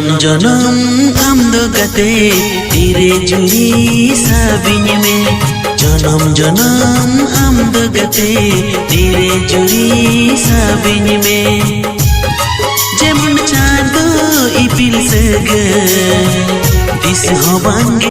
जनम आमदो गते तेरे जुड़ी साबिन में जनम आमदो गते तेरे जुड़ी साबिन में जेमन चाँदो इपिल सग दिस हवांगे